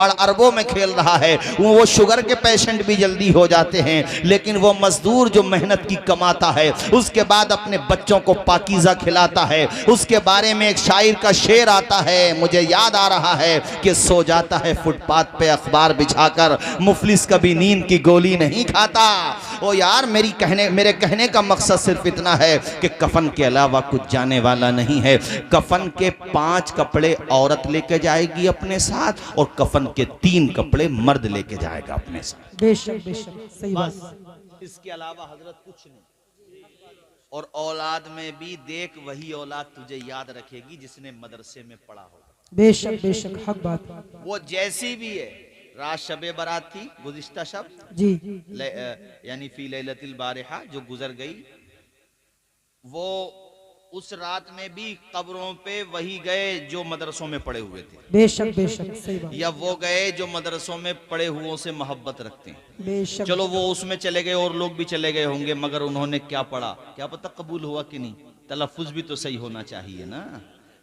अरबों में खेल रहा है, वो शुगर के पेशेंट भी जल्दी हो जाते हैं, लेकिन वो मजदूर जो मेहनत की कमाता है, उसके बाद अपने बच्चों को पाकीज़ा खिलाता है, उसके बारे में एक शायर का शेर आता है, मुझे याद आ रहा है कि सो जाता है फुटपाथ पे अखबार बिछाकर, मुफलिस कभी नींद की गोली नहीं खाता। ओ यार, मेरे कहने का मकसद सिर्फ इतना है कि कफन के अलावा कुछ जाने वाला नहीं है। कफन के 5 कपड़े औरत लेके जाएगी अपने साथ, और कफन के 3 कपड़े मर्द लेके जाएगा अपने साथ। बेशक बेशक सही बात। इसके अलावा हजरत कुछ नहीं। और औलाद में भी देख, वही औलाद तुझे याद रखेगी जिसने मदरसे में पढ़ा होगा। बेशक बेशक हक बात। वो जैसी भी है, रात शबे बारात थी गुज़िश्ता शब जी यानी फी लैलतिल बारिहा जो गुजर गई, वो उस रात में भी कब्रों पे वही गए जो मदरसों में पड़े हुए थे। बेशक बेशक सही बात। या वो गए जो मदरसों में पड़े हुओं से मोहब्बत रखते हैं। बेशक। चलो वो उसमें चले गए और लोग भी चले गए होंगे, मगर उन्होंने क्या पढ़ा क्या पता कबूल हुआ कि नहीं। तलफ़ुज़ भी तो सही होना चाहिए ना।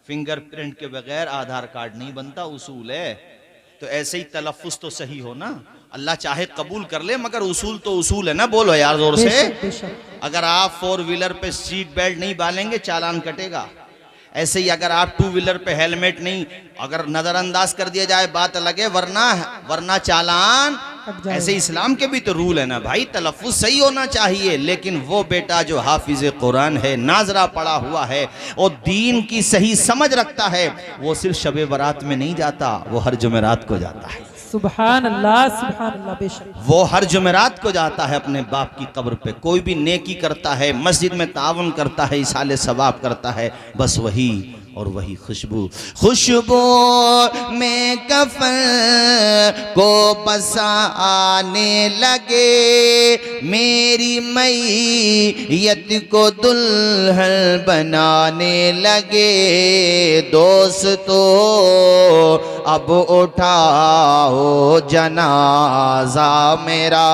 फिंगरप्रिंट के बगैर आधार कार्ड नहीं बनता, उसूल है। तो ऐसे ही तलफ़ुज़ तो सही हो ना। अल्लाह चाहे कबूल कर ले, मगर उसूल तो उसूल है ना। बोलो यार जोर से। बेशक बेशक। अगर आप 4 व्हीलर पे सीट बेल्ट नहीं बांधेंगे, चालान कटेगा। ऐसे ही अगर आप 2 व्हीलर पे हेलमेट नहीं, अगर नजरअंदाज कर दिया जाए बात अलग है, वरना चालान। ऐसे इस्लाम के भी तो रूल है ना भाई। तलफ़ुज़ सही होना चाहिए, लेकिन वो बेटा जो हाफिज कुरान है, नाजरा पढ़ा हुआ है और दीन की सही समझ रखता है, वो सिर्फ शबे बारात में नहीं जाता, वो हर जुमेरात को जाता है। सुभान अल्लाह बेशक। वो हर जुमेरात को जाता है अपने बाप की कब्र पे। कोई भी नेकी करता है, मस्जिद में तावन करता है, इसाले सवाब करता है, बस वही और वही खुशबू में कफन को बसाने लगे, मेरी मैयत को दुल्हन बनाने लगे। दोस्तों अब उठाओ जनाजा मेरा,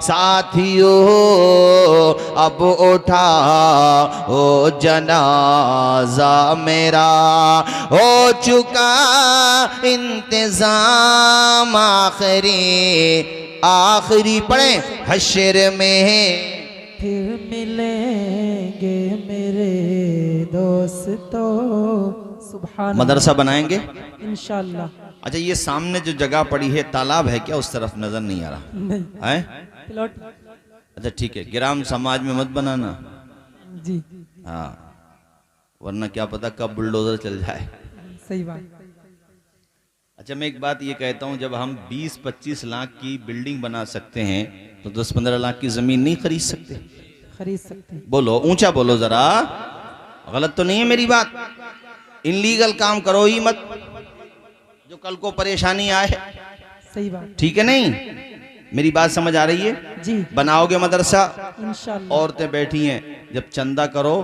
साथियों अब उठाओ जनाजा मेरा। हो चुका इंतजाम आखिरी पढ़े हश्र में फिर मिलेंगे मेरे दोस्तों। सुभान। मदरसा बनाएंगे इंशाअल्लाह। अच्छा, ये सामने जो जगह पड़ी है तालाब है क्या? उस तरफ नजर नहीं आ रहा नहीं। है? प्लॉट। अच्छा ठीक है, ग्राम समाज में मत बनाना। जी हाँ, वरना क्या पता कब बुलडोजर चल जाए। सही बात। अच्छा, मैं एक बात ये कहता हूँ, जब हम 20-25 लाख की बिल्डिंग बना सकते हैं, तो 10-15 लाख की जमीन नहीं खरीद सकते? खरीद सकते। बोलो, ऊंचा बोलो जरा। गलत तो नहीं है मेरी बात? इनलीगल काम करो ही मत, जो कल को परेशानी आए। सही बात। ठीक है नहीं? मेरी बात समझ आ रही है? जी। बनाओगे मदरसा, इंशाअल्लाह। औरतें बैठी हैं, जब चंदा करो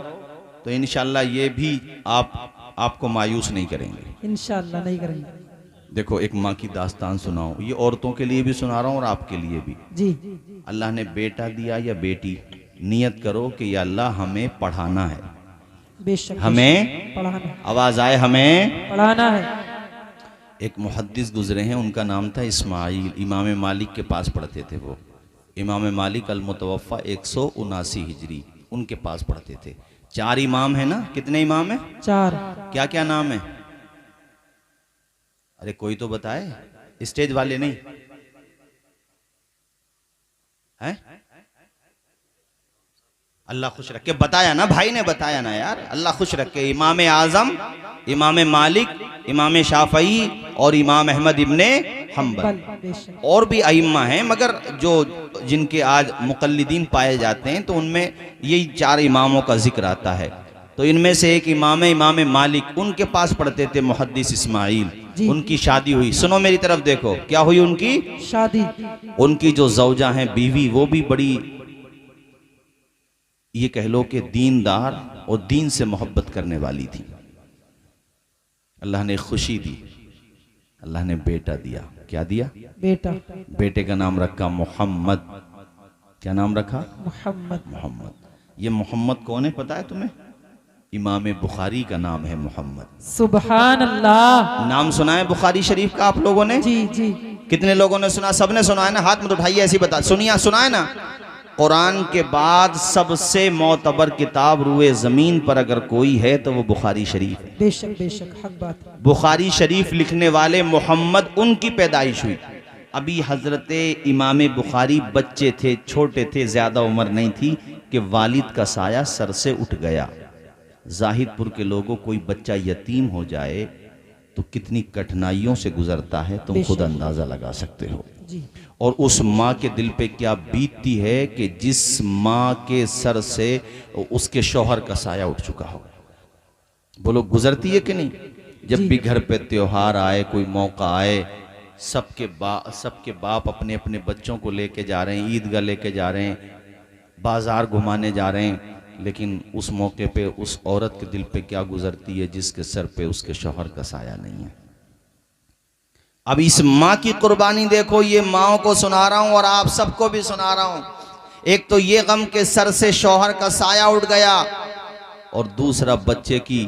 तो इंशाअल्लाह ये भी आपको मायूस नहीं करेंगे। इंशाअल्लाह नहीं करेंगे। देखो, एक माँ की दास्तान सुनाओ, ये औरतों के लिए भी सुना रहा हूँ और आपके लिए भी। जी। अल्लाह ने बेटा दिया या बेटी, नियत करो कि या अल्लाह हमें पढ़ाना है। बेशक। हमें पढ़ाना। आवाज आए, हमें पढ़ाना है। एक मुहद्दिस गुजरे हैं, उनका नाम था इस्माइल। इमाम मालिक के पास पढ़ते थे वो। इमाम मालिक अल मुतवफ़ा 179 हिजरी, उनके पास पढ़ते थे। 4 इमाम है ना? कितने इमाम है? 4। क्या क्या नाम है? अरे कोई तो बताए, स्टेज वाले नहीं है? अल्लाह खुश रखे। बताया ना भाई ने, बताया ना यार, अल्लाह खुश रखे। इमाम आजम, इमाम मालिक, इमाम शाफई और इमाम अहमद इब्ने हम्बल। और भी अइम्मा हैं, मगर जिनके आज मुक़ल्लिदीन पाए जाते हैं, तो उनमें यही 4 इमामों का जिक्र आता है। तो इनमें से एक इमाम मालिक, उनके पास पढ़ते थे मुहद्दिस इस्माइल। उनकी शादी हुई। सुनो मेरी तरफ देखो, क्या हुई उनकी शादी? उनकी जो ज़ौजा हैं, बीवी, वो भी बड़ी, ये कह लो कि दीनदार और दीन से मोहब्बत करने वाली थी। अल्लाह ने खुशी दी, अल्लाह ने बेटा दिया। क्या दिया? बेटा। बेटे का नाम रखा मोहम्मद। क्या नाम रखा? मोहम्मद। मोहम्मद। ये मोहम्मद कौन है पता है तुम्हें? इमाम बुखारी का नाम है मोहम्मद। सुभान अल्लाह। नाम सुना है बुखारी शरीफ का आप लोगों ने? जी जी। कितने लोगों ने सुना? सबने सुना है ना? हाथ मत उठाइए, ऐसी बता। सुनिए, सुना है ना? कुरान के बाद सबसे मोतबर किताब रुए ज़मीन पर अगर कोई है तो वो बुखारी शरीफ है। बेशक बेशक, हक बात। बुखारी शरीफ लिखने वाले मोहम्मद, उनकी पैदाइश हुई। अभी हजरत इमाम बुखारी बच्चे थे, छोटे थे, ज़्यादा उम्र नहीं थी कि वालिद का साया सर से उठ गया। जाहिदपुर के लोगों, कोई बच्चा यतीम हो जाए तो कितनी कठिनाइयों से गुजरता है, तुम खुद अंदाज़ा लगा सकते हो। जी। और उस माँ के दिल पे क्या बीतती है कि जिस माँ के सर से उसके शौहर का साया उठ चुका हो। बोलो, गुजरती है कि नहीं? जब भी घर पे त्योहार आए, कोई मौका आए, सबके बाप अपने अपने बच्चों को लेके जा रहे हैं, ईदगाह लेके जा रहे हैं, बाजार घुमाने जा रहे हैं, लेकिन उस मौके पे उस औरत के दिल पे क्या गुजरती है जिसके सर पे उसके शौहर का साया नहीं है। अब इस माँ की कुर्बानी देखो। ये माँओं को सुना रहा हूं और आप सबको भी सुना रहा हूं। एक तो ये गम के सर से शौहर का साया उठ गया, और दूसरा बच्चे की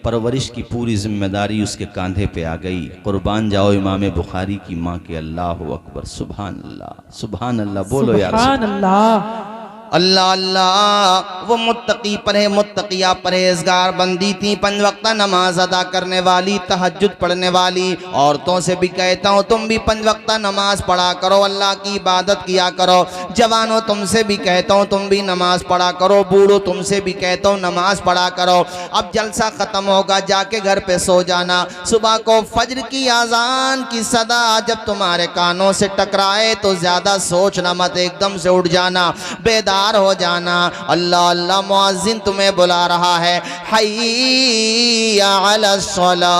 परवरिश की पूरी जिम्मेदारी उसके कांधे पे आ गई। कुर्बान जाओ इमाम बुखारी की माँ के। अल्लाह अकबर, सुभान अल्लाह, सुभान अल्लाह। बोलो यार सुभान अल्लाह। अल्लाह अल्लाह। वो मुत्तकी परहेज, मुत्तकिया परहेजगार बंदी थी, 5 वक्त नमाज अदा करने वाली, तहज्जुद पढ़ने वाली। औरतों से भी कहता हूँ तुम भी 5 वक्त नमाज पढ़ा करो, अल्लाह की इबादत किया करो। जवानों, तुमसे भी कहता हूँ तुम भी नमाज पढ़ा करो। बूढ़ों, तुमसे भी कहता हूँ नमाज पढ़ा करो। अब जलसा खत्म होगा, जाके घर पे सो जाना। सुबह को फज्र की आजान की सदा जब तुम्हारे कानों से टकराए तो ज्यादा सोचना मत, एकदम से उठ जाना, बेदार हो जाना। अल्लाह अल्लाह, मुअज्जिन तुम्हें बुला रहा है। हय्या अलस सलाह,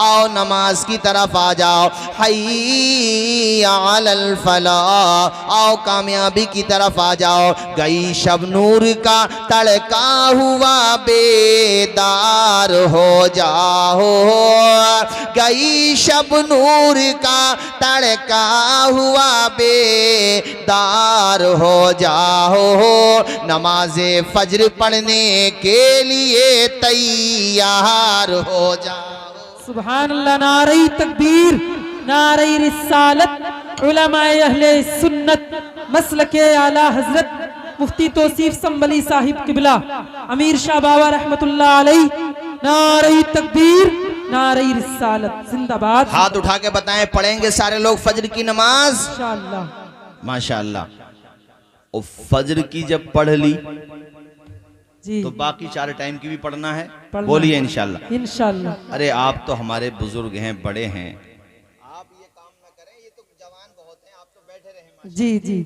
आओ नमाज की तरफ आ जाओ। हय्या अलल फलाह, आओ कामयाबी की तरफ आ जाओ। गई शब नूर का तड़का हुआ, बेदार हो जाओ। गई शब नूर का तड़का हुआ, बेदार हो जाओ। नमाज़े फज्र पढ़ने के लिए तैयार हो जाओ। सुभान अल्लाह। नारे तकबीर, नारे रिसालत, उलमाए अहले सुन्नत, मसलके आला हजरत मुफ्ती तौसीफ संबली साहिब किबला अमीर शाह बाबा रहमतुल्लाह अलैह। नारे तकबीर, नारे रिसालत, जिंदाबाद। हाथ उठा के बताएं, पढ़ेंगे सारे लोग फज्र की नमाज? इंशाअल्लाह, माशाअल्लाह। और फज्र की जब पढ़ ली जी, तो बाकी 4 टाइम की भी पढ़ना है। पढ़ना। बोलिए इंशाअल्लाह। इंशाअल्लाह। अरे आप तो हमारे बुजुर्ग हैं, बड़े हैं, आप ये काम ना करें, ये तो जवान बहुत हैं, आप तो बैठे रहे। जी जी।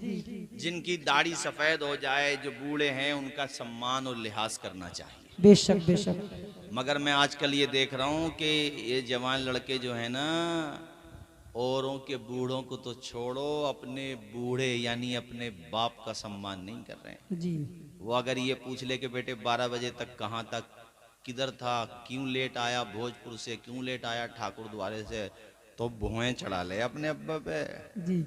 जिनकी दाढ़ी सफेद हो जाए, जो बूढ़े हैं, उनका सम्मान और लिहाज करना चाहिए। बेशक बेशक। मगर मैं आजकल ये देख रहा हूँ कि ये जवान लड़के जो है ना, औरों के बूढ़ों को तो छोड़ो, अपने बूढ़े यानी अपने बाप का सम्मान नहीं कर रहे हैं। जी। वो अगर ये पूछ ले कि बेटे 12 बजे तक कहाँ तक, किधर था, क्यों लेट आया भोजपुर से, क्यों लेट आया ठाकुर द्वारे से, तो भुएं चढ़ा ले अपने अब्बा पे। जी,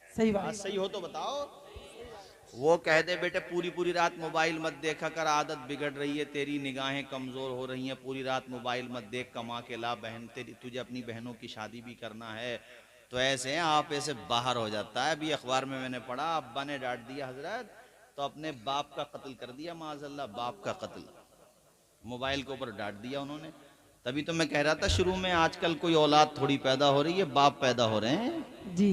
सही बात। सही हो तो बताओ। वो कह दे बेटे पूरी पूरी रात मोबाइल मत देखा कर, आदत बिगड़ रही है तेरी, निगाहें कमजोर हो रही हैं, पूरी रात मोबाइल मत देख, कमा के ला, बहन तेरी, तुझे अपनी बहनों की शादी भी करना है। तो ऐसे आप ऐसे बाहर हो जाता है। अभी अखबार में मैंने पढ़ा, अब्बा ने डांट दिया हजरत तो अपने बाप का कत्ल कर दिया, माज़अल्लाह, बाप का कत्ल, मोबाइल के ऊपर डांट दिया उन्होंने। तभी तो मैं कह रहा था शुरू में, आजकल कोई औलाद थोड़ी पैदा हो रही है, बाप पैदा हो रहे हैं। जी।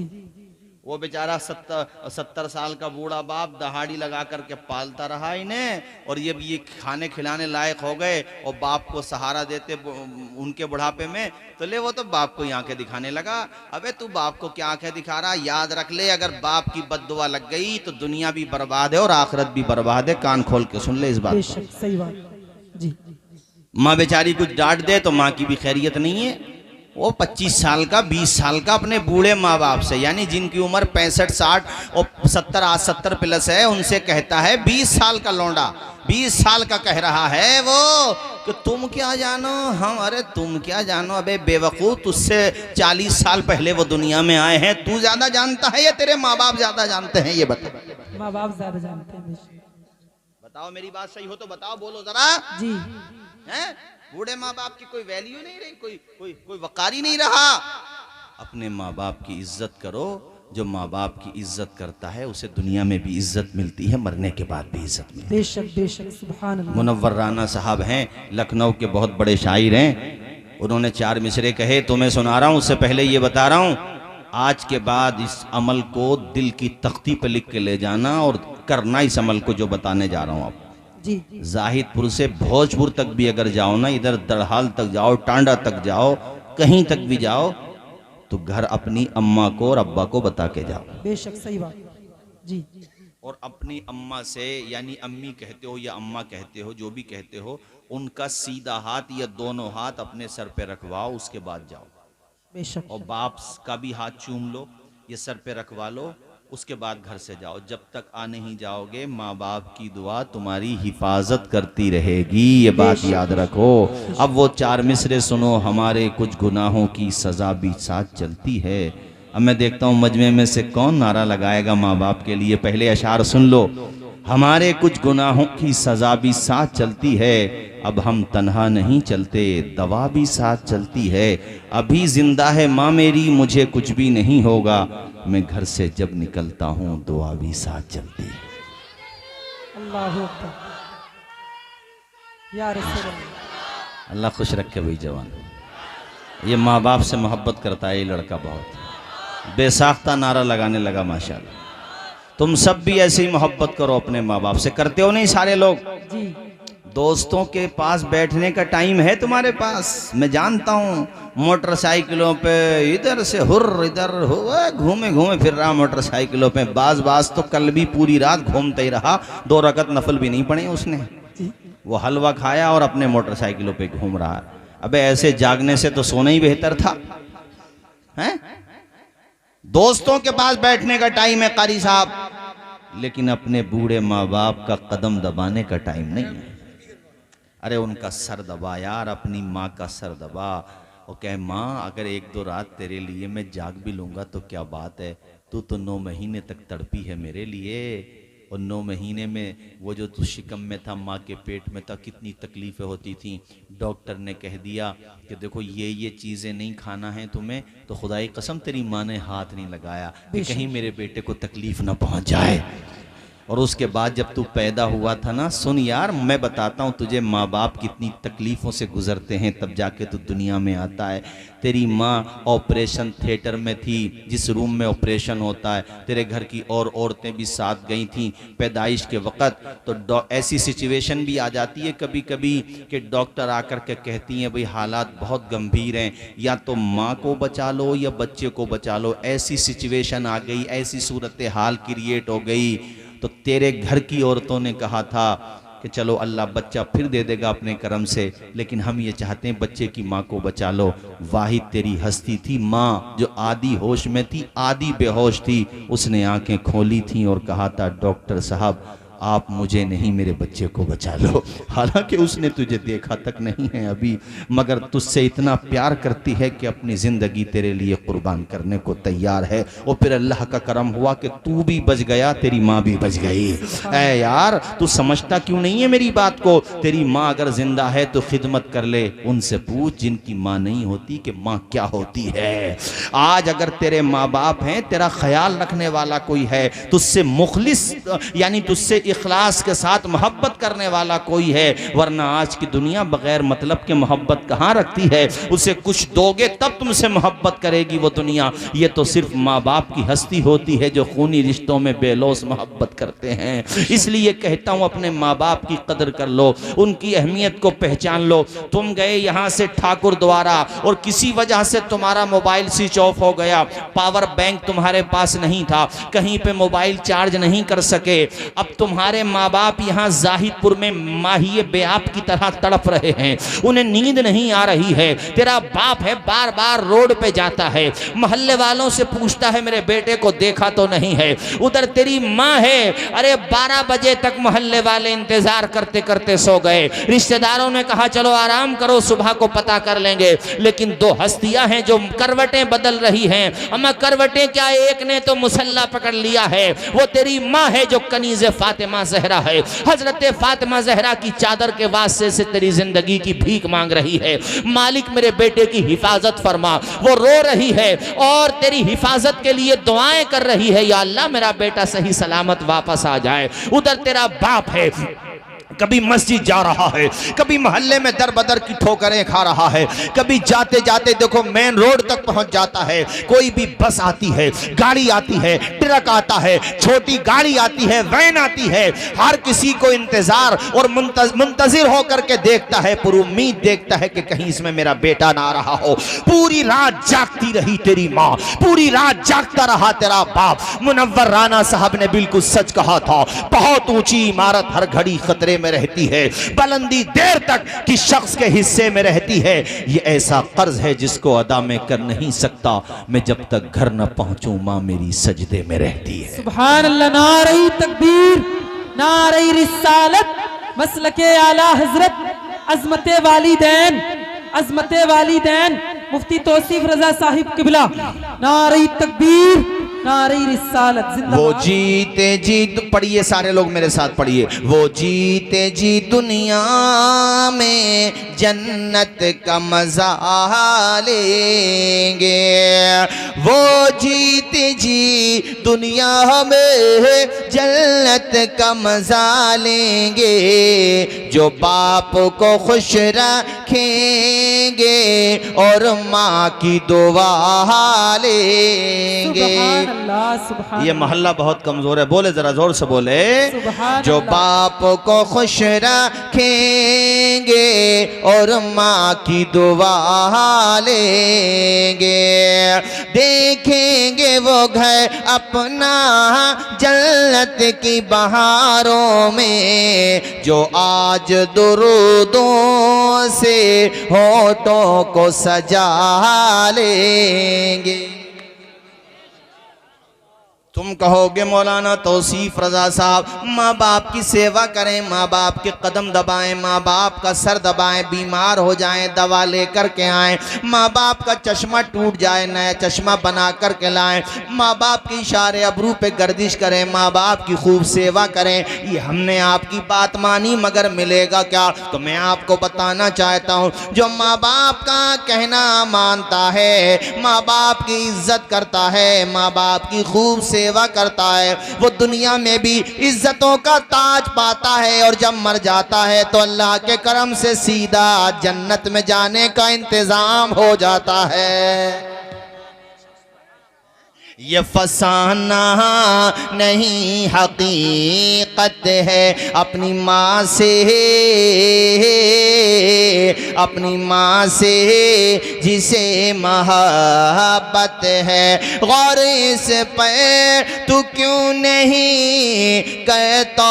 वो बेचारा 70 साल का बूढ़ा बाप दहाड़ी लगा करके पालता रहा इन्हें, और ये खाने खिलाने लायक हो गए और बाप को सहारा देते उनके बुढ़ापे में, तो ले वो तो बाप को आंखें दिखाने लगा। अबे तू बाप को क्या आंखें दिखा रहा? याद रख ले, अगर बाप की बद्दुआ लग गई तो दुनिया भी बर्बाद है और आखिरत भी बर्बाद है। कान खोल के सुन ले इस बात। बेशक, सही बात। जी। माँ बेचारी कुछ डांट दे तो माँ की भी खैरियत नहीं है। वो 25 साल का 20 साल का अपने बूढ़े माँ बाप से, यानी जिनकी उम्र 65 60 और 70 आज 70 प्लस है, उनसे कहता है 20 साल का लौंडा, 20 साल का कह रहा है वो कि तुम क्या जानो हम। अरे तुम क्या जानो, अबे बेवकूफ, तुझसे 40 साल पहले वो दुनिया में आए हैं, तू ज्यादा जानता है या तेरे माँ बाप ज्यादा जानते हैं? ये बता। माँ बाप ज्यादा जानते हैं। बताओ, मेरी बात सही हो तो बताओ, बोलो जरा। जी हैं? बूढ़े माँ बाप की कोई वैल्यू नहीं रही, कोई वकार ही नहीं रहा। अपने माँ बाप की इज्जत करो। जो माँ बाप की इज्जत करता है उसे दुनिया में भी इज्जत मिलती है, मरने के बाद भी इज्जत मिलती है। बेशक सुभान अल्लाह। मुनव्वर राना साहब हैं, लखनऊ के बहुत बड़े शायर हैं। उन्होंने 4 मिसरे कहे, तुम्हें सुना रहा हूं। उससे पहले ये बता रहा हूं, आज के बाद इस अमल को दिल की तख्ती पे लिख के ले जाना और करना इस अमल को जो बताने जा रहा हूं आप। जी जाहिदपुर से भोजपुर तक भी अगर जाओ ना, इधर दड़हाल तक जाओ, टांडा तक जाओ, कहीं तक भी जाओ, तो घर अपनी अम्मा को और अब्बा को बता के जाओ। बेशक सही बात। जी और अपनी अम्मा से, यानी अम्मी कहते हो या अम्मा कहते हो, जो भी कहते हो, उनका सीधा हाथ या दोनों हाथ अपने सर पे रखवाओ, उसके बाद जाओ। बेशक। और बाप का भी हाथ चूम लो, ये सर पे रखवा लो, उसके बाद घर से जाओ। जब तक आ नहीं जाओगे, माँ बाप की दुआ तुम्हारी हिफाजत करती रहेगी, ये बात याद रखो। अब वो 4 मिसरे सुनो, हमारे कुछ गुनाहों की सजा भी साथ चलती है। अब मैं देखता हूँ मजमे में से कौन नारा लगाएगा माँ बाप के लिए। पहले अशार सुन लो। हमारे कुछ गुनाहों की सजा भी साथ चलती है, अब हम तन्हा नहीं चलते, दवा भी साथ चलती है। अभी जिंदा है माँ मेरी, मुझे कुछ भी नहीं होगा, मैं घर से जब निकलता हूँ दुआ भी साथ चलती है। अल्लाहु अकबर। या रसूल अल्लाह। अल्लाह खुश रखे भाई जवान। ये माँ बाप से मोहब्बत करता है ये लड़का, बहुत बेसाख्ता नारा लगाने लगा माशाल्लाह। तुम सब भी ऐसे ही मोहब्बत करो अपने माँ बाप से। करते हो नहीं सारे लोग? जी दोस्तों के पास बैठने का टाइम है तुम्हारे पास, मैं जानता हूँ। मोटरसाइकिलों पे इधर से हुर्र इधर हुआ, घूमे घूमे फिर रहा मोटरसाइकिलों पे। बाज तो कल भी पूरी रात घूमते ही रहा, 2 रकत नफल भी नहीं पढ़े उसने। वो हलवा खाया और अपने मोटरसाइकिलों पे घूम रहा है। अबे ऐसे जागने से तो सोना ही बेहतर था। हैं? दोस्तों के पास बैठने का टाइम है कारी साहब, लेकिन अपने बूढ़े माँ बाप का कदम दबाने का टाइम नहीं है। अरे उनका सर दबा यार, अपनी माँ का सर दबा और कहे माँ अगर 1-2 रात तेरे लिए मैं जाग भी लूँगा तो क्या बात है, तू तो 9 महीने तक तड़पी है मेरे लिए। और 9 महीने में वो जो तू शिकम में था, माँ के पेट में था, कितनी तकलीफ़ें होती थी। डॉक्टर ने कह दिया कि देखो ये चीज़ें नहीं खाना है तुम्हें, तो खुदाई कसम तेरी माँ ने हाथ नहीं लगाया कि कहीं मेरे बेटे को तकलीफ़ ना पहुँच जाए। और उसके बाद जब तू पैदा हुआ था ना, सुन यार मैं बताता हूँ तुझे, माँ बाप कितनी तकलीफ़ों से गुजरते हैं तब जाके तू दुनिया में आता है। तेरी माँ ऑपरेशन थिएटर में थी, जिस रूम में ऑपरेशन होता है, तेरे घर की और औरतें भी साथ गई थीं पैदाइश के वक़्त। तो ऐसी सिचुएशन भी आ जाती है कभी कभी कि डॉक्टर आकर के कहती हैं भाई हालात बहुत गंभीर हैं, या तो माँ को बचा लो या बच्चे को बचा लो। ऐसी सिचुएशन आ गई, ऐसी सूरत हाल क्रिएट हो गई। तो तेरे घर की औरतों ने कहा था कि चलो अल्लाह बच्चा फिर दे देगा अपने करम से, लेकिन हम ये चाहते हैं बच्चे की माँ को बचा लो। वाहिद तेरी हस्ती थी माँ, जो आधी होश में थी आधी बेहोश थी, उसने आंखें खोली थी और कहा था डॉक्टर साहब आप मुझे नहीं मेरे बच्चे को बचा लो। हालांकि उसने तुझे देखा तक नहीं है अभी, मगर तुझसे इतना प्यार करती है कि अपनी ज़िंदगी तेरे लिए कुर्बान करने को तैयार है। और फिर अल्लाह का करम हुआ कि तू भी बच गया, तेरी माँ भी बच गई। ऐ यार तू समझता क्यों नहीं है मेरी बात को? तेरी माँ अगर जिंदा है तो खिदमत कर ले, उनसे पूछ जिनकी माँ नहीं होती कि माँ क्या होती है। आज अगर तेरे माँ बाप हैं, तेरा ख्याल रखने वाला कोई है, तुझसे मुखलिस यानी तुझसे इखलास के साथ मोहब्बत करने वाला कोई है, वरना आज की दुनिया बगैर मतलब के मोहब्बत कहाँ रखती है। उसे कुछ दोगे तब तुमसे मोहब्बत करेगी वो दुनिया। ये तो सिर्फ माँ बाप की हस्ती होती है जो खूनी रिश्तों में बेलौस मोहब्बत करते हैं। इसलिए कहता हूँ अपने माँ बाप की कदर कर लो, उनकी अहमियत को पहचान लो। तुम गए यहाँ से ठाकुर द्वारा और किसी वजह से तुम्हारा मोबाइल स्विच ऑफ हो गया, पावर बैंक तुम्हारे पास नहीं था, कहीं पे मोबाइल चार्ज नहीं कर सके। अब तुम्हारे माँ बाप यहाँ जाहिदपुर में माहिए बेआब की तरह तड़प रहे हैं, उन्हें नींद नहीं आ रही है। तेरा बाप है बार बार रोड पे जाता है, मोहल्ले वालों से पूछता है मेरे बेटे को देखा तो नहीं है। उधर तेरी माँ है, अरे 12 बजे तक मोहल्ले वाले इंतजार करते करते सो गए। रिश्तेदारों ने कहा चलो आराम करो सुबह को पता कर लेंगे, लेकिन 2 हस्तियां हैं जो करवटें बदल रही हैं। अम्मा करवटें क्या, एक ने तो मुसल्ला पकड़ लिया है, वो तेरी माँ है जो कनीज़े फातिमा फातिमा जहरा है। हजरत फातिमा जहरा की चादर के वास्ते से तेरी जिंदगी की भीख मांग रही है। मालिक मेरे बेटे की हिफाजत फरमा। वो रो रही है और तेरी हिफाजत के लिए दुआएं कर रही है, या अल्लाह मेरा बेटा सही सलामत वापस आ जाए। उधर तेरा बाप है, कभी मस्जिद जा रहा है, कभी मोहल्ले में दर बदर की ठोकरें खा रहा है, कभी जाते जाते देखो मेन रोड तक पहुंच जाता है। कोई भी बस आती है, गाड़ी आती है, ट्रक आता है, छोटी गाड़ी आती है, वैन आती है, हर किसी को इंतजार और मुंतजिर होकर के देखता है, पूरी उम्मीद देखता है कि कहीं इसमें मेरा बेटा ना आ रहा हो। पूरी रात जागती रही तेरी माँ, पूरी रात जागता रहा तेरा बाप। मुनव्वर राना साहब ने बिल्कुल सच कहा था, बहुत ऊंची इमारत हर घड़ी खतरे में रहती है, बुलंदी देर तक कि शख्स के हिस्से में रहती है। ये ऐसा कर्ज है जिसको अदा मैं कर नहीं सकता, मैं जब तक घर न पहुंचूं मां मेरी सजदे में रहती है। सुभान अल्लाह, नारे तकबीर, नारे रिसालत, मसलके आला हजरत, अजमते वालिदैन, अजमते वालिदैन मुफ्ती तौसीफ रजा साहिब किबला। नारे तकबीर, नारे रिसालत जिंदाबाद। वो जीते जी, पढ़िए सारे लोग मेरे साथ पढ़िए। वो जीते जी दुनिया में जन्नत का मजा लेंगे, वो जीते जी दुनिया में जन्नत का मजा लेंगे, जो बाप को खुश रखेंगे और माँ की दुआ लेंगे। ये मोहल्ला बहुत कमजोर है, बोले जरा जोर से बोले। जो बाप को खुश रखेंगे और माँ की दुआ लेंगे, देखेंगे वो घर अपना जन्नत की बहारों में, जो आज दुरूदों से होठों को सजा लेंगे। तुम कहोगे मौलाना तौसीफ रजा साहब, माँ बाप की सेवा करें, माँ बाप के कदम दबाएं, माँ बाप का सर दबाएं, बीमार हो जाएं दवा लेकर के आएं, माँ बाप का चश्मा टूट जाए नया चश्मा बना कर के लाएं, माँ बाप के इशारे अबरू पे गर्दिश करें, माँ बाप की खूब सेवा करें। ये हमने आपकी बात मानी, मगर मिलेगा क्या? तो मैं आपको बताना चाहता हूँ, जो माँ बाप का कहना मानता है, माँ बाप की इज्जत करता है, माँ बाप की खूब सेवा करता है, वो दुनिया में भी इज्जतों का ताज पाता है, और जब मर जाता है तो अल्लाह के करम से सीधा जन्नत में जाने का इंतजाम हो जाता है। ये फसाना नहीं हकीकत है, अपनी माँ से, अपनी माँ से जिसे मोहब्बत है, गौर इस पर तू क्यों नहीं कहता,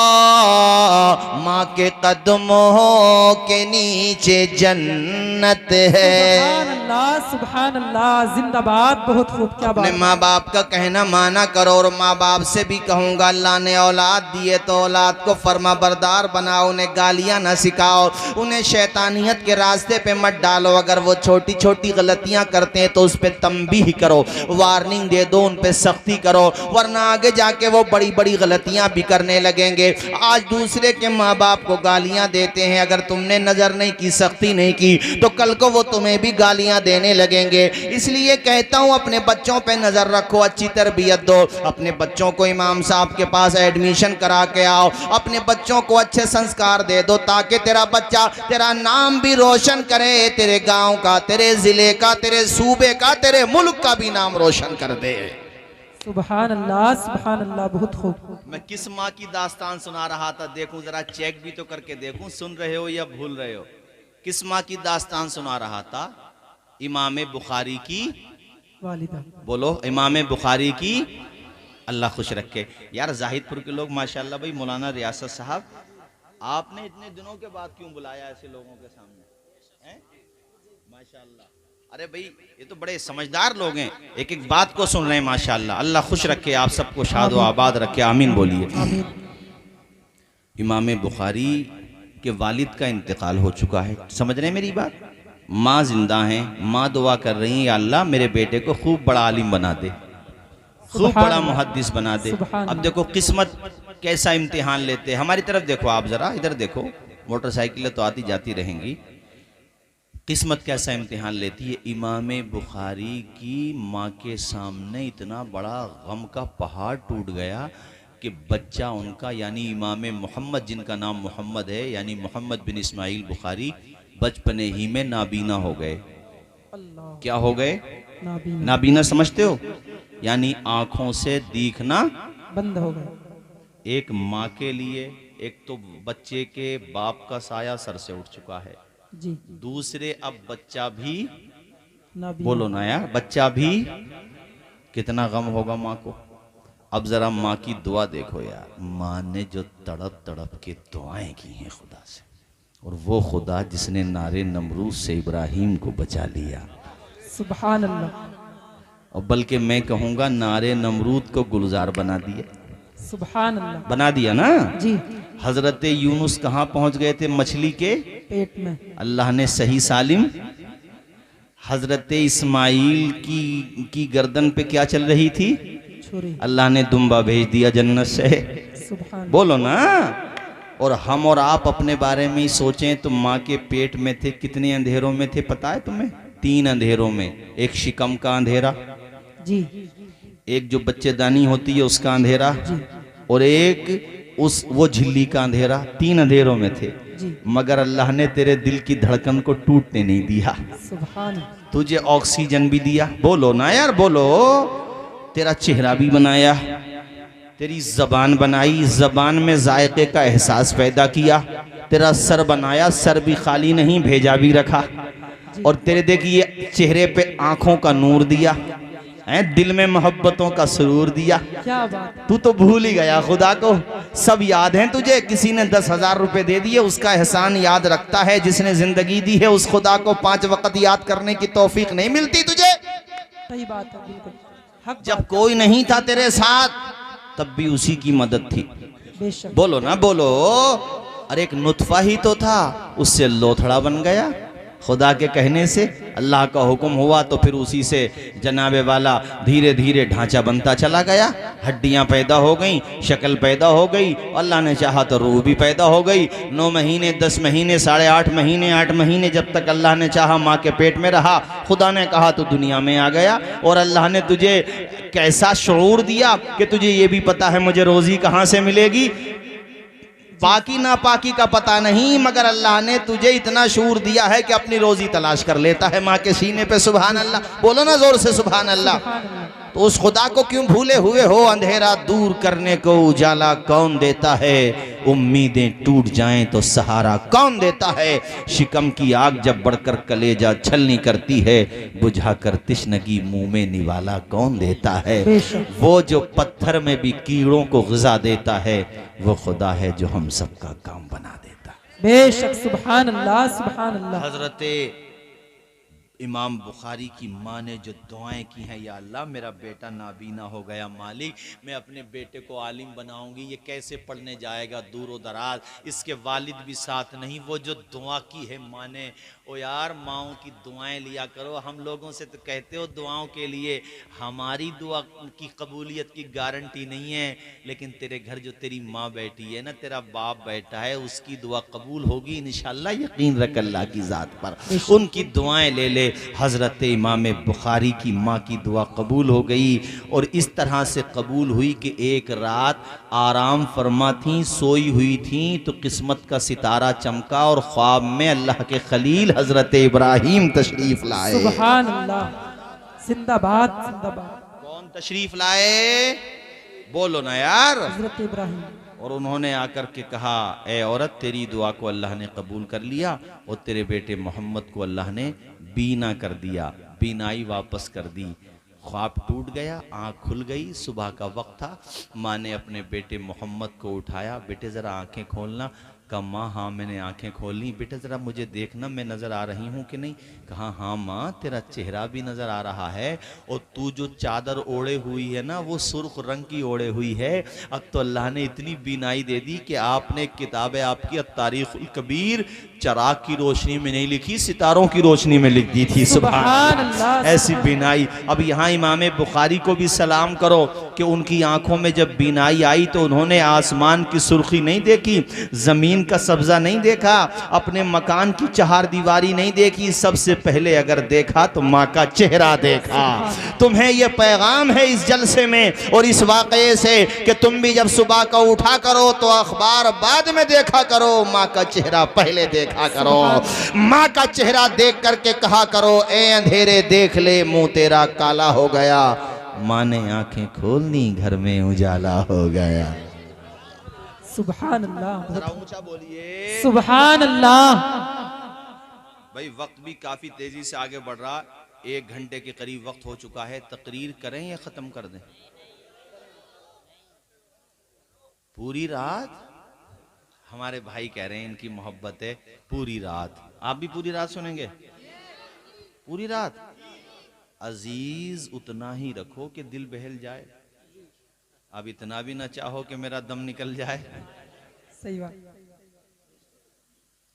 माँ के कदमों के नीचे जन्नत है। सुभान अल्लाह, सुभान अल्लाह, जिंदाबाद। बहुत खूब, क्या बात। अपने माँ बाप का कहना माना करो, और माँ बाप से भी कहूँगा, अल्लाह ने औलाद दिए तो औलाद को फर्मा बरदार बनाओ, उन्हें गालियाँ न सिखाओ, उन्हें शैतानियत के रास्ते पे मत डालो। अगर वो छोटी छोटी गलतियाँ करते हैं तो उस पर तंबीह करो, वार्निंग दे दो, उन पे सख्ती करो, वरना आगे जाके वो बड़ी बड़ी गलतियाँ भी करने लगेंगे। आज दूसरे के माँ बाप को गालियाँ देते हैं, अगर तुमने नज़र नहीं की, सख्ती नहीं की, तो कल को वो तुम्हें भी गालियाँ देने लगेंगे। इसलिए कहता हूँ, अपने बच्चों पे नज़र रखो, अच्छी तरबियत दो, अपने बच्चों को इमाम साहब के पास एडमिशन करा के आओ, अपने बच्चों को अच्छे संस्कार दे दो, ताकि तेरा बच्चा तेरा नाम भी रोशन करे, तेरे गांव का, तेरे जिले का, तेरे सूबे का, तेरे मुल्क का भी नाम रोशन कर दे। सुभान अल्लाह, सुभान अल्लाह, बहुत खूब। मैं किस माँ की दास्तान सुना रहा था, देखूं जरा, चेक भी तो करके देखूं, सुन रहे हो या भूल रहे हो। किस माँ की दास्तान सुना रहा था? इमाम बुखारी की वालिदा। बोलो, इमाम बुखारी की, अल्लाह खुश रखे। यार जाहिदपुर के लोग माशाल्लाह, भाई मौलाना रियासत साहब, आपने इतने दिनों के बाद क्यों बुलाया ऐसे लोगों के सामने हैं? माशाल्लाह। अरे भाई ये तो बड़े समझदार लोग हैं, एक एक बात को सुन रहे हैं माशाल्लाह। अल्लाह खुश रखे, आप सबको शाद व आबाद रखे, आमीन बोलिए। इमाम बुखारी के वालिद का इंतकाल हो चुका है, समझ रहे हैं मेरी बात? माँ जिंदा हैं, माँ दुआ कर रही हैं, या अल्लाह मेरे बेटे को खूब बड़ा आलिम बना दे। खूब बड़ा मुहद्दिस बना दे। सुभान अब देखो किस्मत कैसा इम्तिहान लेते हैं। हमारी तरफ देखो, आप जरा इधर देखो, मोटरसाइकिलें तो आती जाती रहेंगी। किस्मत कैसा इम्तिहान लेती है। इमाम बुखारी की माँ के सामने इतना बड़ा गम का पहाड़ टूट गया कि बच्चा उनका यानी इमाम मोहम्मद, जिनका नाम मोहम्मद है, यानी मोहम्मद बिन इस्माइल बुखारी, बचपने ही में नाबीना हो गए। अल्लाह। क्या हो गए? नाबीना। नाबीना समझते हो? यानी आंखों से दिखना बंद हो गए। एक माँ के लिए एक तो बच्चे के बाप का साया सर से उठ चुका है, जी। दूसरे अब बच्चा भी, नाबीना। बोलो ना यार, बच्चा भी, कितना गम होगा माँ को। अब जरा माँ की दुआ देखो यार, माँ ने जो तड़प तड़प के दुआएं की हैं खुदा से, और वो खुदा जिसने नारे नमरूद से इब्राहिम को बचा लिया। सुभान अल्लाह। और बल्कि मैं कहूँगा नारे नमरूद को गुलजार बना दिया। सुभान अल्लाह। बना दिया ना जी। हजरत यूनुस कहाँ पहुँच गए थे? मछली के पेट में। अल्लाह ने सही सालिम। हजरत इस्माइल की गर्दन पे क्या चल रही थी? छुरी। अल्लाह ने दुम्बा भेज दिया जन्नत से। सुभान। बोलो ना। और हम और आप अपने बारे में ही सोचें तो माँ के पेट में थे, कितने अंधेरों में थे पता है तुम्हें? 3 अंधेरों में। एक शिकम का अंधेरा, जी। एक जो बच्चेदानी होती है उसका अंधेरा, जी। और एक वो झिल्ली का अंधेरा। 3 अंधेरों में थे, जी। मगर अल्लाह ने तेरे दिल की धड़कन को टूटने नहीं दिया। सुभान। तुझे ऑक्सीजन भी दिया। बोलो ना यार, बोलो। तेरा चेहरा भी बनाया, तेरी जबान बनाई, जबान में जायके का एहसास पैदा किया। तेरा सर बनाया, सर भी खाली नहीं, भेजा भी रखा। और तेरे देखिए चेहरे पे आंखों का नूर दिया है, दिल में मोहब्बतों का सुरूर दिया। क्या बात। तू तो भूल ही गया खुदा को। सब याद है तुझे। किसी ने 10,000 रुपए दे दिए, उसका एहसान याद रखता है। जिसने जिंदगी दी है उस खुदा को 5 वक्त याद करने की तौफीक नहीं मिलती तुझे। सही बात है, बिल्कुल हक जब बात। कोई नहीं था तेरे साथ तब भी उसी की मदद थी। बेशक। बोलो ना, बोलो। अरे एक नुतफा ही तो था, उससे लोथड़ा बन गया खुदा के कहने से। अल्लाह का हुक्म हुआ तो फिर उसी से जनाबे वाला धीरे धीरे ढांचा बनता चला गया। हड्डियां पैदा हो गई, शक्ल पैदा हो गई, अल्लाह ने चाहा तो रूह भी पैदा हो गई। 9 महीने, 10 महीने, 8.5 महीने, 8 महीने, जब तक अल्लाह ने चाहा माँ के पेट में रहा। खुदा ने कहा तो दुनिया में आ गया। और अल्लाह ने तुझे कैसा शऊर दिया कि तुझे ये भी पता है मुझे रोजी कहाँ से मिलेगी। पाकी ना पाकी का पता नहीं, मगर अल्लाह ने तुझे इतना शूर दिया है कि अपनी रोजी तलाश कर लेता है माँ के सीने पे। सुभान अल्लाह। बोलो ना जोर से सुभान अल्लाह। तो उस खुदा को क्यों भूले हुए हो? अंधेरा दूर करने को उजाला कौन देता है? उम्मीदें टूट जाएं तो सहारा कौन देता है? शिकम की आग जब बढ़कर कलेजा छलनी करती है, बुझा कर तिश्नगी मुंह में निवाला कौन देता है? वो जो पत्थर में भी कीड़ों को ग़िज़ा देता है, वो खुदा है जो हम सबका काम बना देता है। बेशक। सुभान अल्लाह, सुभान अल्लाह। हजरत इमाम बुखारी की माँ ने जो दुआएं की हैं, या अल्लाह मेरा बेटा नाबीना हो गया, मालिक मैं अपने बेटे को आलिम बनाऊंगी, ये कैसे पढ़ने जाएगा दूर दराज, इसके वालिद भी साथ नहीं। वो जो दुआ की है माँ ने, ओ यार माओं की दुआएं लिया करो। हम लोगों से तो कहते हो दुआओं के लिए, हमारी दुआ की कबूलियत की गारंटी नहीं है, लेकिन तेरे घर जो तेरी माँ बैठी है ना, तेरा बाप बैठा है, उसकी दुआ कबूल होगी इंशाअल्लाह। यकीन रख अल्लाह की ज़ात पर। उनकी दुआएं ले ले। हज़रत इमाम बुखारी की माँ की दुआ कबूल हो गई। और इस तरह से कबूल हुई कि एक रात आराम फरमा थी, सोई हुई थी, तो किस्मत का सितारा चमका और ख्वाब में अल्लाह के खलील हज़रत इब्राहीम तशरीफ लाए। सुभान अल्लाह। जिंदाबाद, जिंदाबाद। कौन तशरीफ लाए? बोलो ना यार। हज़रत इब्राहीम। और उन्होंने आकर के कहा, ए औरत, तेरी दुआ को अल्लाह ने कबूल कर लिया और तेरे बेटे मोहम्मद को अल्लाह ने बीना कर दिया, बीनाई वापस कर दी। ख्वाब टूट गया, आँख खुल गई, सुबह का वक्त था। माँ ने अपने बेटे मोहम्मद को उठाया, बेटे ज़रा आँखें खोलना। कहा माँ हाँ मैंने आंखें खोल ली। बेटा ज़रा मुझे देखना मैं नज़र आ रही हूँ कि नहीं। कहा हाँ माँ तेरा चेहरा भी नज़र आ रहा है और तू जो चादर ओढ़े हुई है ना वो सुर्ख रंग की ओढ़े हुई है। अब तो अल्लाह ने इतनी बीनाई दे दी कि आपने किताब है आपकी तारीख़ुल कबीर चराग की रोशनी में नहीं लिखी, सितारों की रोशनी में लिख दी थी। सुभान अल्लाह, ऐसी बीनाई। अब यहाँ इमाम बुखारी को भी सलाम करो कि उनकी आंखों में जब बीनाई आई तो उन्होंने आसमान की सुर्खी नहीं देखी, जमीन का सब्जा नहीं देखा, अपने मकान की चहार दीवारी नहीं देखी, सबसे पहले अगर देखा तो माँ का चेहरा देखा। तुम्हें यह पैगाम है इस जलसे में और इस वाक़ये से कि तुम भी जब सुबह का उठा करो तो अखबार बाद में देखा करो, माँ का चेहरा पहले देखा करो। माँ का चेहरा देख करके कहा करो ए अंधेरे देख ले मुंह तेरा काला हो गया। माँ ने आंखें खोलनी घर में उजाला हो गया। सुभान अल्लाह, जरा ऊंचा बोलिए सुभान अल्लाह। भाई वक्त भी काफी तेजी से आगे बढ़ रहा, 1 घंटे के करीब वक्त हो चुका है। तकरीर करें या खत्म कर दें? पूरी रात हमारे भाई कह रहे हैं इनकी मोहब्बत है पूरी रात। आप भी पूरी रात सुनेंगे? पूरी रात। अजीज उतना ही रखो कि दिल बहल जाए, अब इतना भी ना चाहो कि मेरा दम निकल जाए। सही बात।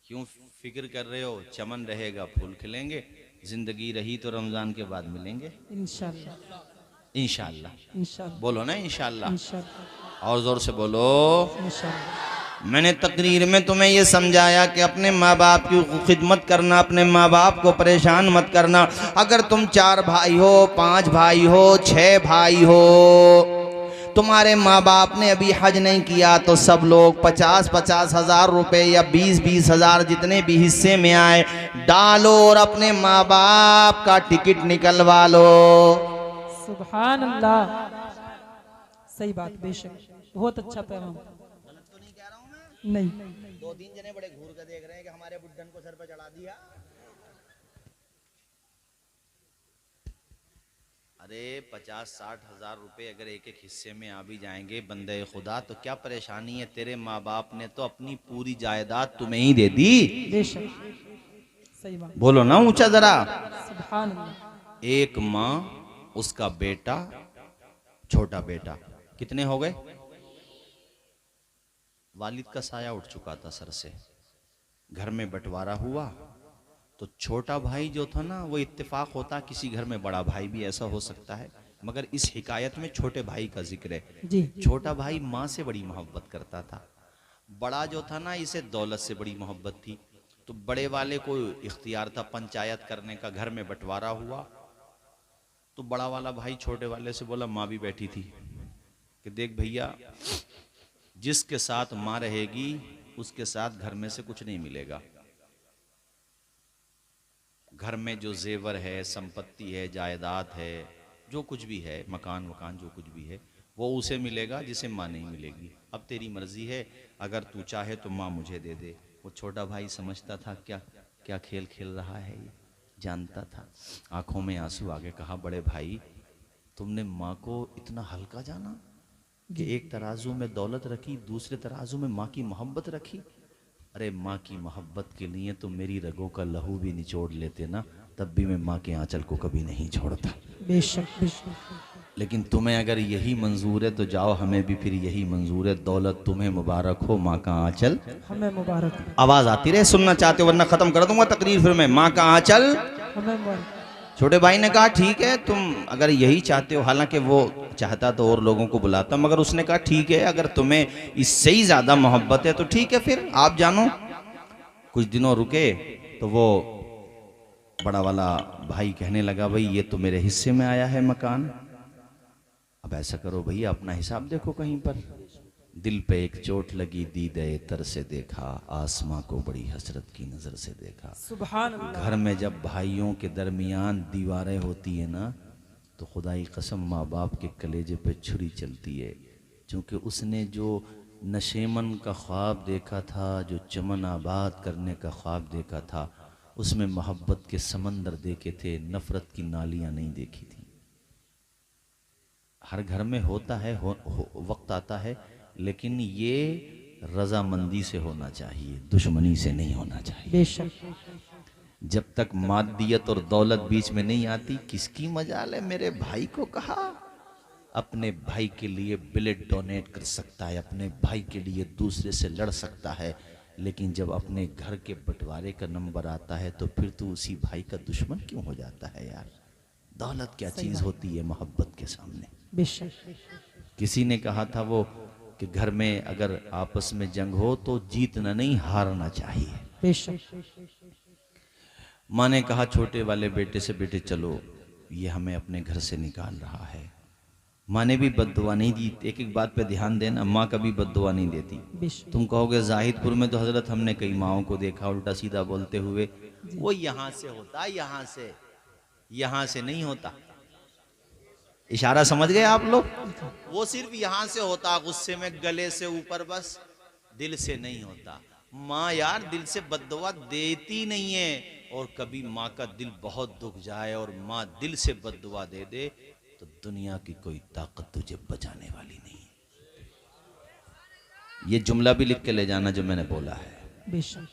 क्यों फिक्र कर रहे हो? चमन रहेगा फूल खिलेंगे, जिंदगी रही तो रमजान के बाद मिलेंगे इंशाअल्लाह, इंशाअल्लाह। इंशाअल्लाह, बोलो ना इंशाअल्लाह, इंशाअल्लाह, और जोर से बोलो। इंशाअल्लाह। मैंने तकरीर में तुम्हें यह समझाया कि अपने माँ बाप की खिदमत करना, अपने माँ बाप को परेशान मत करना। अगर तुम 4 भाई हो, 5 भाई हो, 6 भाई हो, तुम्हारे माँ बाप ने अभी हज नहीं किया तो सब लोग 50-50 हज़ार रुपये या 20-20 हज़ार जितने भी हिस्से में आए डालो और अपने माँ बाप का टिकट निकलवा लो। सुभान अल्लाह, सही बात, बेशक बहुत अच्छा पैगाम। नहीं, 2-3 जने बड़े घूर के देख रहे हैं कि हमारे बुड्ढन को सर पर चढ़ा दिया। अरे 50-60 हज़ार रुपए अगर एक एक हिस्से में आ भी जाएंगे बंदे खुदा तो क्या परेशानी है? तेरे माँ बाप ने तो अपनी पूरी जायदाद तुम्हें ही दे दी। बेशक सही बात। बोलो ना ऊंचा जरा। सुभान अल्लाह। एक माँ, उसका बेटा, छोटा बेटा, कितने हो गए? वालिद का साया उठ चुका था सर से, घर में बंटवारा हुआ तो छोटा भाई जो था ना, वो इत्तेफाक होता किसी घर में बड़ा भाई भी ऐसा हो सकता है, मगर इस हिकायत में छोटे भाई का जिक्र है जी। छोटा भाई माँ से बड़ी मोहब्बत करता था, बड़ा जो था ना इसे दौलत से बड़ी मोहब्बत थी। तो बड़े वाले को इख्तियार था पंचायत करने का, घर में बंटवारा हुआ तो बड़ा वाला भाई छोटे वाले से बोला, माँ भी बैठी थी, कि देख भैया जिसके साथ माँ रहेगी उसके साथ घर में से कुछ नहीं मिलेगा। घर में जो जेवर है, संपत्ति है, जायदाद है, जो कुछ भी है, मकान वकान जो कुछ भी है, वो उसे मिलेगा जिसे माँ नहीं मिलेगी। अब तेरी मर्जी है, अगर तू चाहे तो माँ मुझे दे दे। वो छोटा भाई समझता था क्या क्या खेल खेल रहा है ये, जानता था। आंखों में आंसू आगे कहा, बड़े भाई तुमने माँ को इतना हल्का जाना कि एक तराजू में दौलत रखी, दूसरे तराजू में माँ की मोहब्बत रखी। अरे माँ की मोहब्बत के लिए तो मेरी रगों का लहू भी निचोड़ लेते ना, तब भी मैं माँ के आंचल को कभी नहीं छोड़ता। बेशक, बेशक। लेकिन तुम्हें अगर यही मंजूर है तो जाओ, हमें भी फिर यही मंजूर है। दौलत तुम्हें मुबारक हो, माँ का आंचल हमें मुबारक। आवाज आती रहे, सुनना चाहते हो वरना खत्म कर दूंगा तकरीर फिर मैं। माँ का आंचल हमें मुबारक। छोटे भाई ने कहा ठीक है, तुम अगर यही चाहते हो, हालांकि वो चाहता तो और लोगों को बुलाता, मगर उसने कहा ठीक है, अगर तुम्हें इससे ही ज्यादा मोहब्बत है तो ठीक है, फिर आप जानो। कुछ दिनों रुके तो वो बड़ा वाला भाई कहने लगा, भाई ये तो मेरे हिस्से में आया है मकान, अब ऐसा करो भैया अपना हिसाब देखो कहीं पर। दिल पे एक चोट लगी, दीदे तर से देखा, आसमां को बड़ी हसरत की नजर से देखा। सुभान अल्लाह। घर में जब भाइयों के दरमियान दीवारें होती है ना, तो खुदाई कसम माँ बाप के कलेजे पे छुरी चलती है, क्योंकि उसने जो नशेमन का ख्वाब देखा था, जो चमन आबाद करने का ख्वाब देखा था, उसमें मोहब्बत के समंदर देखे थे, नफरत की नालियाँ नहीं देखी थी। हर घर में होता है, वक्त आता है, लेकिन ये रजामंदी से होना चाहिए, दुश्मनी से नहीं होना चाहिए। बेशक। जब तक मादियत और दौलत बीच में नहीं आती, किसकी मजाल है। मेरे भाई को कहा अपने भाई के लिए ब्लड डोनेट कर सकता है, अपने भाई के लिए दूसरे से लड़ सकता है, लेकिन जब अपने घर के बंटवारे का नंबर आता है तो फिर तू उसी भाई का दुश्मन क्यों हो जाता है यार। दौलत क्या चीज़ होती है मोहब्बत के सामने। बेशक। किसी ने कहा था वो कि घर में अगर आपस में जंग हो तो जीतना नहीं, हारना चाहिए। बेशक। माँ ने कहा छोटे वाले बेटे से, बेटे चलो ये हमें अपने घर से निकाल रहा है। माँ ने भी बद्दुआ नहीं दी। एक एक बात पे ध्यान देना, माँ कभी बद्दुआ नहीं देती। तुम कहोगे जाहिदपुर में तो हजरत हमने कई माओं को देखा उल्टा सीधा बोलते हुए, वो यहाँ से होता, यहाँ से नहीं होता। इशारा समझ गए आप लोग। वो सिर्फ यहाँ से होता, गुस्से में गले से ऊपर, बस दिल से नहीं होता। माँ यार दिल से बद्दुआ देती नहीं है। और कभी माँ का दिल बहुत दुख जाए और माँ दिल से बद्दुआ दे दे तो दुनिया की कोई ताकत तुझे बचाने वाली नहीं है। ये जुमला भी लिख के ले जाना जो मैंने बोला है। बेशक।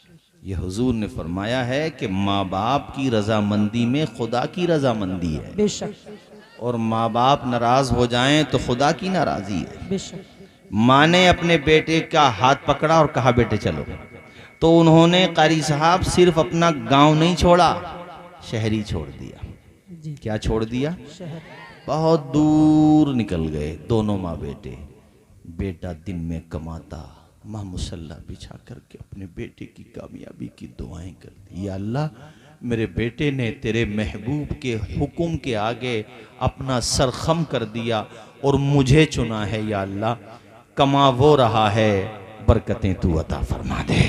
ये हुजूर ने फरमाया है कि माँ बाप की रजामंदी में खुदा की रजामंदी है। बेशक। और माँ बाप नाराज हो जाएं तो खुदा की नाराजी है। बेशक। माँ ने अपने बेटे का हाथ पकड़ा और कहा बेटे चलो, तो उन्होंने कारी साहब सिर्फ अपना गांव नहीं छोड़ा, शहर ही छोड़ दिया। जी। क्या छोड़ दिया? शहर। बहुत दूर निकल गए दोनों माँ बेटे। बेटा दिन में कमाता, माँ मुसल्ला बिछा करके अपने बेटे की कामयाबी की दुआएं करती। या अल्लाह, मेरे बेटे ने तेरे महबूब के हुक्म के आगे अपना सर खम कर दिया और मुझे चुना है। या अल्लाह, कमा वो रहा है, बरकतें तू अता फरमा दे।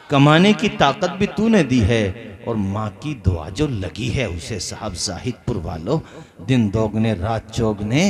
कमाने की ताकत भी तूने दी है और माँ की दुआ जो लगी है उसे साहब जाहिदपुर वालों दिन दोगने रात चौगने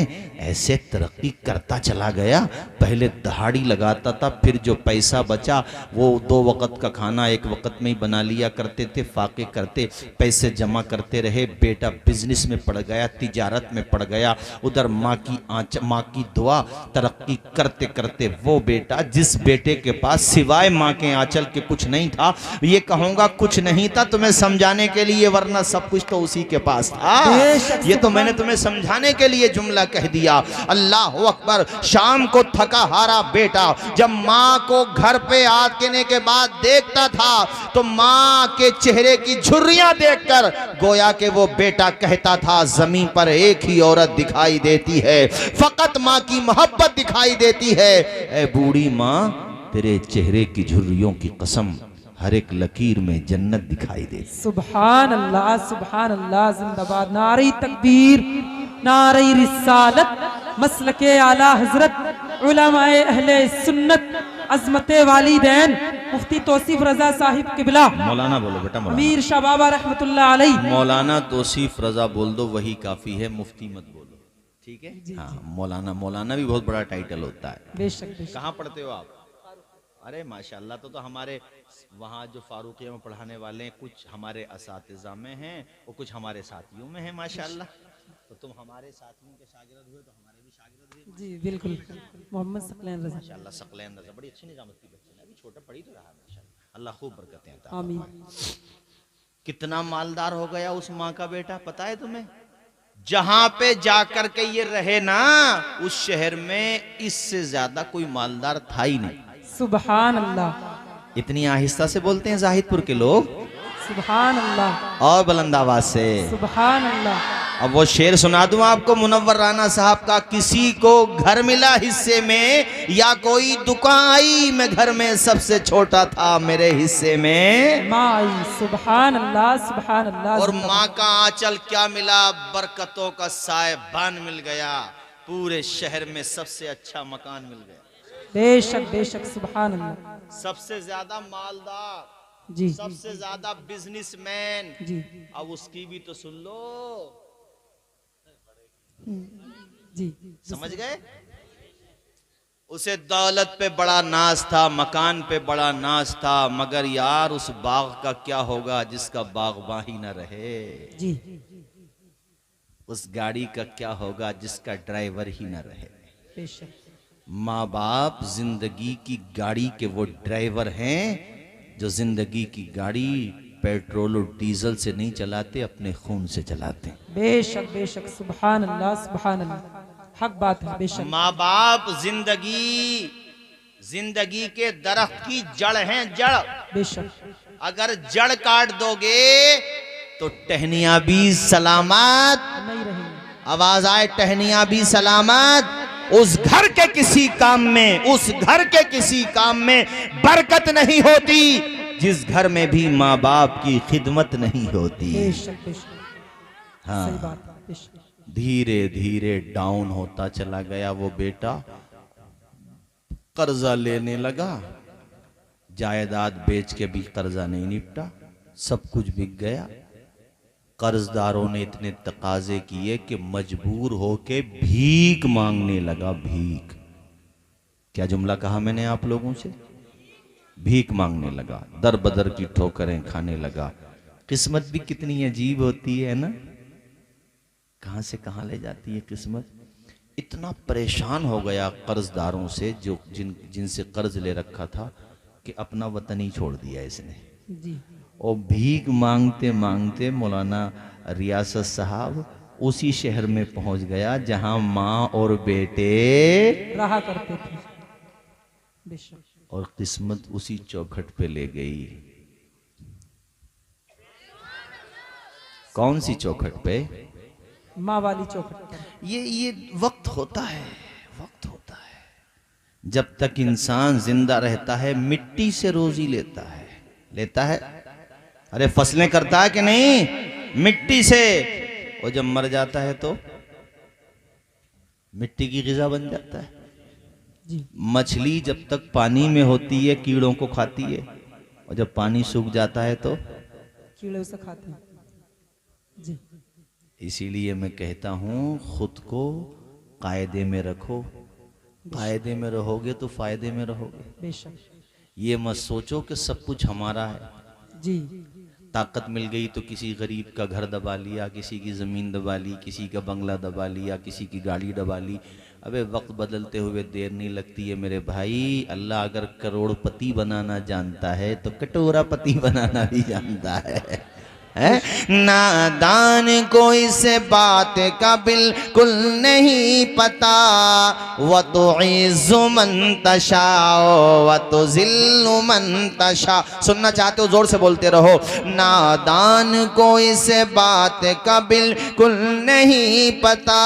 ऐसे तरक्की करता चला गया। पहले दहाड़ी लगाता था, फिर जो पैसा बचा वो 2 वक्त का खाना 1 वक्त में ही बना लिया करते थे। फाके करते पैसे जमा करते रहे। बेटा बिजनेस में पड़ गया, तिजारत में पड़ गया। उधर माँ की दुआ, तरक्की करते करते वो बेटा, जिस बेटे के पास सिवाय माँ के आंचल के कुछ नहीं था, ये कहूंगा कुछ नहीं था तुम्हें समझाने के लिए, वरना सब कुछ तो उसी के पास था। ये तो मैंने तुम्हें समझाने के लिए जुमला कह दिया। अल्लाह अकबर। शाम को थका हारा बेटा जब माँ को घर पे आने के बाद देखता था तो माँ के चेहरे की झुर्रियां देखकर गोया के वो बेटा कहता था, जमीन पर एक ही औरत दिखाई देती है, फकत माँ की मोहब्बत दिखाई देती है। ए बूढ़ी माँ, तेरे चेहरे की झुर्रियों की कसम, हर एक लकीर में जन्नत दिखाई दे। सुभान अल्लाह, सुभान अल्लाह। जिंदाबाद। नारे तकबीर, नारे रिसालत, मसलके आला हजरत, उलमाए अहले सुन्नत, अजमते वालिदैन, मुफ्ती तौसीफ रजा साहिब किबला। मौलाना बोलो बेटा, अमीर शाह बाबा रहमतुल्लाह अलैह। मौलाना तौसीफ रजा बोल दो, वही काफी है, मुफ्ती मत बोलो, ठीक है। हाँ, मौलाना भी बहुत बड़ा टाइटल होता है। बेशक। कहाँ पढ़ते हो आप? अरे माशाल्लाह, तो हमारे वहाँ जो फारूकिया में पढ़ाने वाले हैं, कुछ हमारे असातिज़ा में हैं और कुछ हमारे साथियों में हैं माशाल्लाह। तो तुम हमारे साथियों के शागिर्द हुए तो हमारे भी शागिर्द हुए। जी बिल्कुल। मोहम्मद सकलैन रज़ा, माशाल्लाह सकलैन रज़ा बड़ी अच्छी निजामत की बच्ची है, अभी छोटा पढ़ी तो रहा माशाल्लाह। अल्लाह खूब बरकतें अता। आमीन। कितना मालदार हो गया उस माँ का बेटा, पता है तुम्हें? जहां पे जाकर के ये रहे ना, उस शहर में इससे ज्यादा कोई मालदार था ही नहीं। सुभान अल्लाह। इतनी आहिस्ता से बोलते हैं जाहिदपुर के लोग। सुभान अल्लाह। और बुलंद आवाज से सुभान अल्लाह। अब वो शेर सुना दूं आपको मुनव्वर राना साहब का। किसी को घर मिला हिस्से में या कोई दुकान आई, मैं घर में सबसे छोटा था, मेरे हिस्से में माँ आई। सुभान अल्लाह, सुभान अल्लाह। और माँ का आंचल क्या मिला? बरकतों का साहिबान मिल गया। पूरे शहर में सबसे अच्छा मकान मिल गया। बेशक बेशक। सुभान अल्लाह। सबसे ज्यादा मालदार, जी, सबसे ज्यादा बिजनेसमैन। जी अब उसकी भी तो सुन लो, जी। समझ गए? उसे दौलत पे बड़ा नाज था, मकान पे बड़ा नाज था, मगर यार उस बाग का क्या होगा जिसका बागबां ही न रहे। जी। उस गाड़ी का क्या होगा जिसका ड्राइवर ही न रहे। बेशक। माँ बाप जिंदगी की गाड़ी के वो ड्राइवर हैं जो जिंदगी की गाड़ी पेट्रोल और डीजल से नहीं चलाते, अपने खून से चलाते हैं। बेशक बेशक, सुभान अल्लाह सुभान अल्लाह, हक बात है बेशक। माँ बाप जिंदगी के दरख्त की जड़ हैं, जड़। बेशक अगर जड़ काट दोगे तो टहनियां भी सलामत, नहीं रहेंगे। आवाज आए, टहनियां भी सलामत। उस घर के किसी काम में, उस घर के किसी काम में बरकत नहीं होती जिस घर में भी माँ बाप की खिदमत नहीं होती। बेशक बेशक, हाँ, सही बात है बेशक। धीरे धीरे डाउन होता चला गया वो बेटा, कर्जा लेने लगा, जायदाद बेच के भी कर्जा नहीं निपटा, सब कुछ बिक गया। कर्जदारों ने इतने तकाजे किए कि मजबूर होके भीख मांगने लगा। भीख, क्या जुमला कहा मैंने आप लोगों से? भीख मांगने लगा, दर बदर की ठोकरें खाने लगा। किस्मत भी कितनी अजीब होती है ना, कहां से कहां ले जाती है किस्मत। इतना परेशान हो गया कर्जदारों से, जो जिनसे कर्ज ले रखा था, कि अपना वतन ही छोड़ दिया इसने। जी, और भीख मांगते मांगते मौलाना रियासत साहब उसी शहर में पहुंच गया जहां माँ और बेटे रहा करते थे। बेशक, और किस्मत उसी चौखट पे ले गई। कौन सी चौखट पे? माँ वाली चौखट पर। ये वक्त होता है, वक्त होता है। जब तक इंसान जिंदा रहता है मिट्टी से रोजी लेता है, लेता है। अरे फसलें करता है कि नहीं? मिट्टी से। और जब मर जाता है तो मिट्टी की ग़िज़ा बन जाता है। जी, मछली जब तक पानी में होती है कीड़ों को खाती है, और जब पानी सूख जाता है तो कीड़े उसे खाते हैं। जी, इसीलिए मैं कहता हूं खुद को कायदे में रखो। कायदे में रहोगे तो फायदे में रहोगे। बेशक। ये मत सोचो कि सब कुछ हमारा है। जी, ताकत मिल गई तो किसी गरीब का घर दबा लिया, किसी की ज़मीन दबा ली, किसी का बंगला दबा लिया, किसी की गाड़ी दबा ली। अबे वक्त बदलते हुए देर नहीं लगती है मेरे भाई। अल्लाह अगर करोड़पति बनाना जानता है तो कटोरापति बनाना भी जानता है। नादान को इस बात का बिल्कुल नहीं पता, व तो इज़्ज़ु मन तशा व तो ज़िल्लु मन तशा। सुनना चाहते हो जोर से बोलते रहो। नादान को इस बात का बिल्कुल नहीं पता,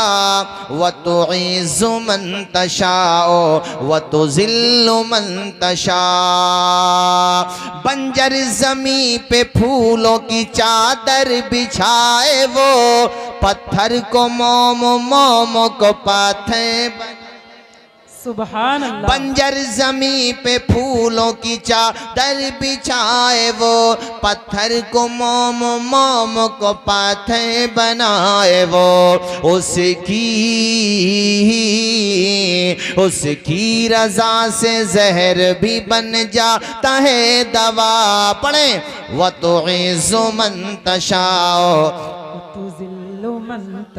व तो इज़्ज़ु मन तशा व तो ज़िल्लु मन तशा। बंजर ज़मीं पे फूलों की चादर बिछाए वो, पत्थर को मोम, मोम को पाथे। सुभान अल्लाह। बंजर जमीन पे फूलों की चादर बिछाए वो, पत्थर को मोम, मोम को पाथे बनाए वो। उसकी रजा से जहर भी बन जाता है दवा। पढ़े, व तो इज़्ज़ु मन तशाओ,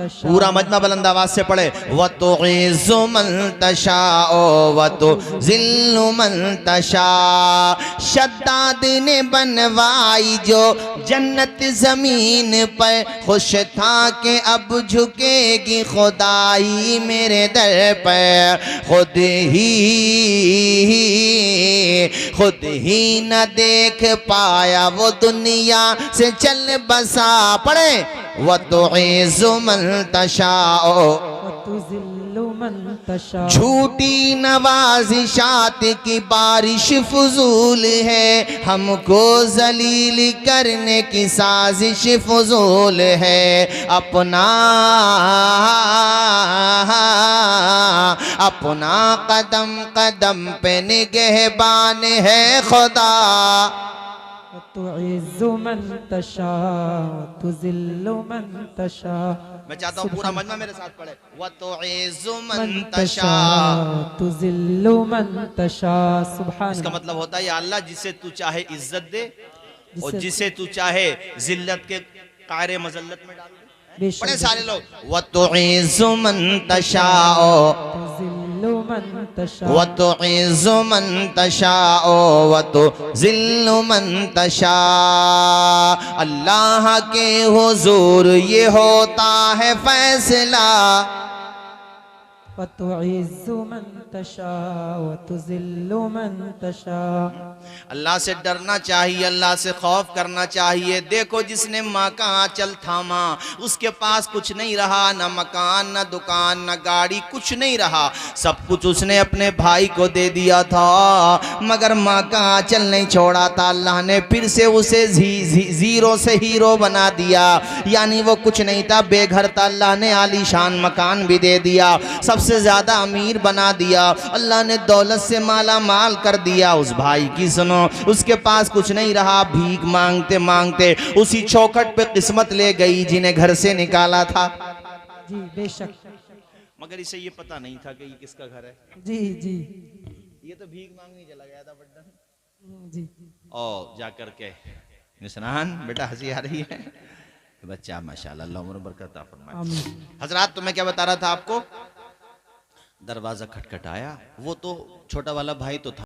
पूरा मजमा बुलंद आवाज से पढ़े। व तो इज़्ज़ु मन तशाओ व तो ज़िल्लु मन तशा। शद्दाद ने बनवाई जो जन्नत जमीन पर, खुश था कि अब झुकेगी खुदाई मेरे दर पर। खुद ही न देख पाया वो दुनिया से चल बसा। पढ़े, व तो इज़्ज़ु मन तशाओ, झूठी नवाजिशात की बारिश फजूल है, हमको जलील करने की साजिश फजूल है। अपना कदम कदम पे निगहबान है खुदा। मैं चाहता हूँ पूरा मजमा मेरे साथ पढ़े। व तो इज़्ज़ु मन तशा, तुज़िल्लु मन तशा। सुभान। इसका मतलब होता है या अल्लाह जिसे तू चाहे इज्जत दे और जिसे तू चाहे जिल्लत के कायरे मजल्लत में डाल दे। पढ़े सारे लोग। व तो इज़्ज़ु मन तशा, मन तशा व तुइज़्ज़ु मन तशाओ व तुज़िल्लु मन तशा। अल्लाह के हुजूर ये होता है फैसला। व तुइज़्ज़ु मन तशा व तुज़िल्लु मन तशा। अल्लाह से डरना चाहिए, अल्लाह से खौफ करना चाहिए। देखो जिसने माँ का आंचल थामा, उसके पास कुछ नहीं रहा, न मकान न दुकान न गाड़ी, कुछ नहीं रहा, सब कुछ उसने अपने भाई को दे दिया था, मगर माँ का आंचल नहीं छोड़ा था। अल्लाह ने फिर से उसे जीरो से हीरो बना दिया, यानी वो कुछ नहीं था, बेघर था, अल्लाह ने आलीशान मकान भी दे दिया, सबसे ज्यादा अमीर बना दिया, अल्लाह ने दौलत से माला माल कर दिया। उस भाई की सुनो, उसके पास कुछ नहीं रहा, भीख मांगते मांगते उसी चौखट पे किस्मत ले गई जिन्हें घर से निकाला था। जी बेशक, मगर इसे ये पता नहीं था कि ये किसका घर है। जी जी ये तो भीख मांगने चला गया था बड्डन। जी और जाकर के निशान बेटा हंसी आ रही है, बच्चा माशाल्लाह, अल्लाह उम्र बरकत अता फरमाए। आमीन। हजरात तो मैं क्या बता रहा था आपको, दरवाजा खटखटाया, वो तो छोटा वाला भाई तो था